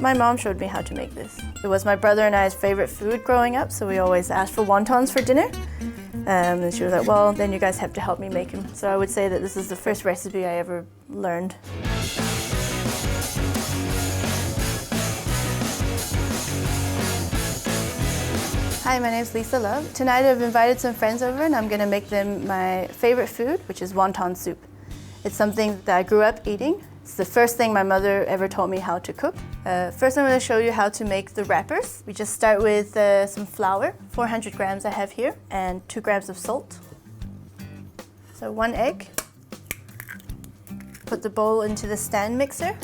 My mom showed me how to make this. It was my brother and I's favorite food growing up, so we always asked for wontons for dinner. And she was like, well, then you guys have to help me make them. So I would say that this is the first recipe I ever learned. Hi, my name's Lisa Love. Tonight I've invited some friends over and I'm gonna make them my favorite food, which is wonton soup. It's something that I grew up eating. It's the first thing my mother ever taught me how to cook. First I'm going to show you how to make the wrappers. We just start with some flour, 400 grams I have here, and 2 grams of salt. So 1 egg. Put the bowl into the stand mixer.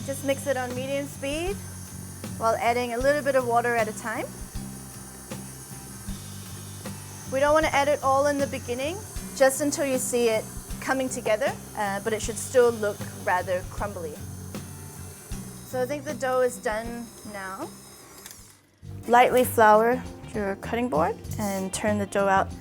Just mix it on medium speed while adding a little bit of water at a time. We don't want to add it all in the beginning, just until you see it coming together, but it should still look rather crumbly. So I think the dough is done now. Lightly flour your cutting board and turn the dough out,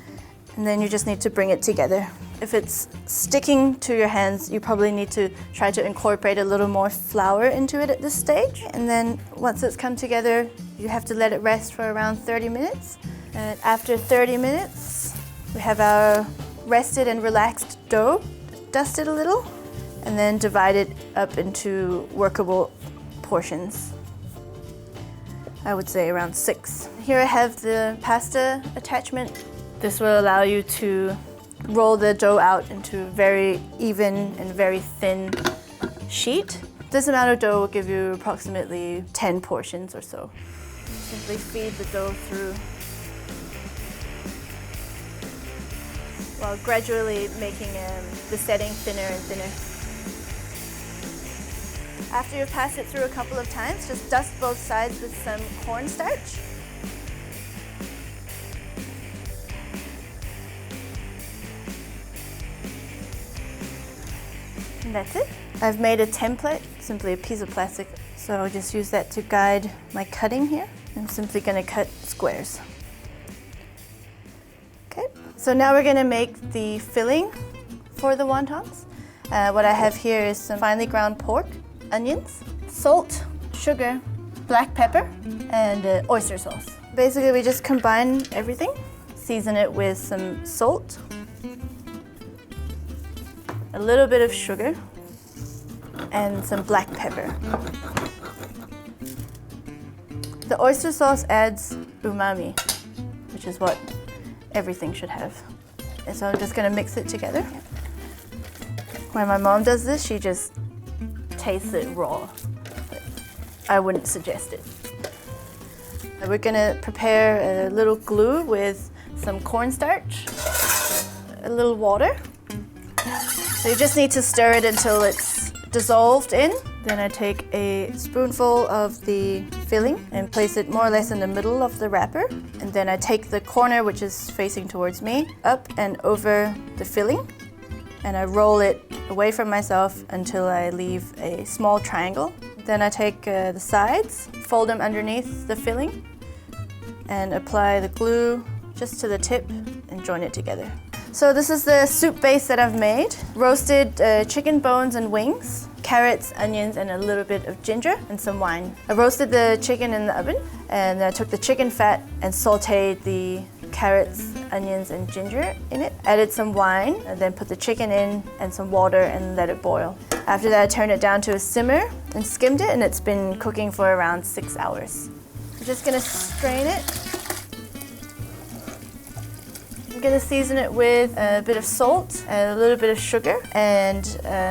and then you just need to bring it together. If it's sticking to your hands, you probably need to try to incorporate a little more flour into it at this stage. And then once it's come together, you have to let it rest for around 30 minutes. And after 30 minutes, we have our rested and relaxed dough. Dust it a little and then divide it up into workable portions. I would say around 6. Here I have the pasta attachment. This will allow you to roll the dough out into a very even and very thin sheet. This amount of dough will give you approximately 10 portions or so. Simply feed the dough through while gradually making the setting thinner and thinner. After you've passed it through a couple of times, just dust both sides with some cornstarch. And that's it. I've made a template, simply a piece of plastic, so I'll just use that to guide my cutting here. I'm simply going to cut squares. Okay, so now we're going to make the filling for the wontons. What I have here is some finely ground pork, onions, salt, sugar, black pepper, and oyster sauce. Basically, we just combine everything, season it with some salt, a little bit of sugar, and some black pepper. The oyster sauce adds umami, which is what everything should have. And so I'm just going to mix it together. When my mom does this, she just tastes it raw. But I wouldn't suggest it. We're going to prepare a little glue with some cornstarch, a little water. So you just need to stir it until it's dissolved in. Then I take a spoonful of the filling and place it more or less in the middle of the wrapper. And then I take the corner, which is facing towards me, up and over the filling. And I roll it away from myself until I leave a small triangle. Then I take the sides, fold them underneath the filling, and apply the glue just to the tip and join it together. So this is the soup base that I've made. Roasted chicken bones and wings, carrots, onions, and a little bit of ginger and some wine. I roasted the chicken in the oven, and I took the chicken fat and sauteed the carrots, onions, and ginger in it. Added some wine, and then put the chicken in and some water and let it boil. After that, I turned it down to a simmer and skimmed it, and it's been cooking for around 6 hours. I'm just gonna strain it. I'm going to season it with a bit of salt, a little bit of sugar, and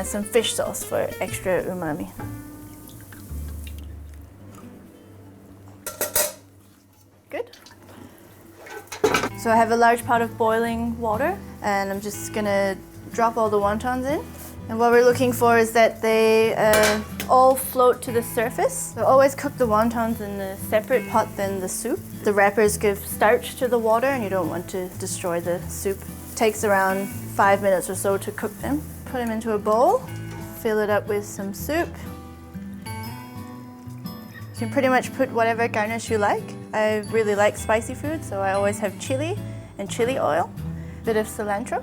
some fish sauce for extra umami. Good. So I have a large pot of boiling water, and I'm just going to drop all the wontons in. And what we're looking for is that they all float to the surface. So always cook the wontons in a separate pot than the soup. The wrappers give starch to the water and you don't want to destroy the soup. It takes around 5 minutes or so to cook them. Put them into a bowl, fill it up with some soup. You can pretty much put whatever garnish you like. I really like spicy food, so I always have chili and chili oil, a bit of cilantro,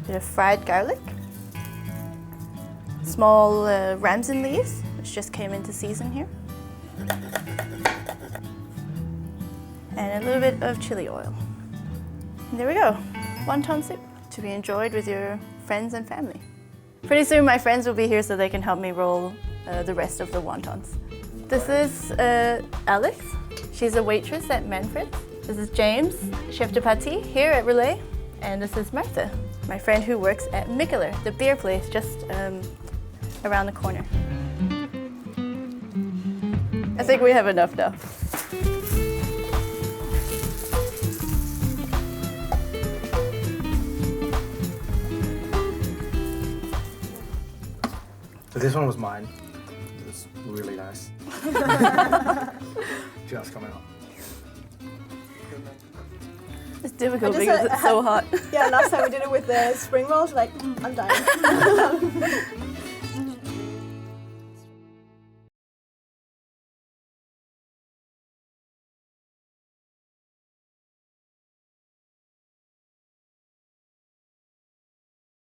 bit of fried garlic, small ramson leaves, which just came into season here. And a little bit of chili oil. And there we go, wonton soup to be enjoyed with your friends and family. Pretty soon my friends will be here so they can help me roll the rest of the wontons. This is Alex. She's a waitress at Manfred's. This is James, chef de partie here at Relæ. And this is Martha, my friend who works at Mikkeller, the beer place just around the corner. I think we have enough now. So this one was mine. It was really nice. Just coming out. It's difficult because it's so hot. Yeah, last time we did it with the spring rolls, like, I'm dying.